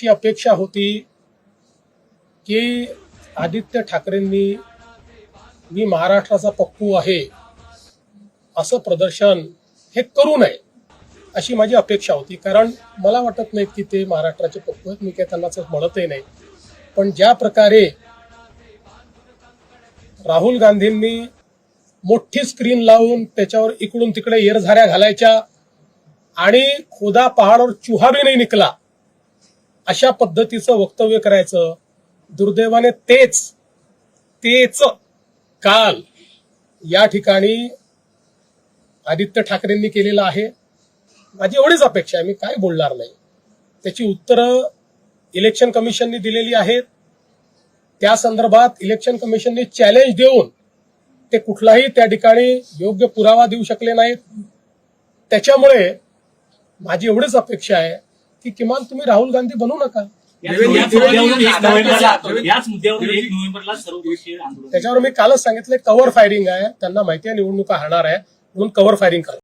अशी अपेक्षा होती की आदित्य ठाकरेंनी मी महाराष्ट्राचा पप्पू आहे असं प्रदर्शन हे करू नये अशी माझी अपेक्षा होती. कारण मला वाटत नाही की ते महाराष्ट्राचे पप्पू आहेत, मी काय त्यांना म्हणतही नाही. पण ज्या प्रकारे राहुल गांधींनी मोठी स्क्रीन लावून त्याच्यावर इकडून तिकडे येरझाऱ्या घालायच्या आणि खुदा पहाडवर चुहा भी नाही निकला अशा पद्धतीचं वक्तव्य करायचं, दुर्दैवाने तेच काल या ठिकाणी आदित्य ठाकरेंनी केलेलं आहे. माझी एवढीच अपेक्षा आहे, मी काय बोलणार नाही. त्याची उत्तरं इलेक्शन कमिशनने दिलेली आहेत. त्या संदर्भात इलेक्शन कमिशनने चॅलेंज देऊन ते कुठलाही त्या ठिकाणी योग्य पुरावा देऊ शकले नाहीत. त्याच्यामुळे माझी एवढीच अपेक्षा आहे की किमान तुम्ही राहुल गांधी बनू नका. त्याच्यावर मी कालच सांगितलं कव्हर फायरिंग आहे, त्यांना माहिती आहे निवडणुका हारणार आहे म्हणून कव्हर फायरिंग करा.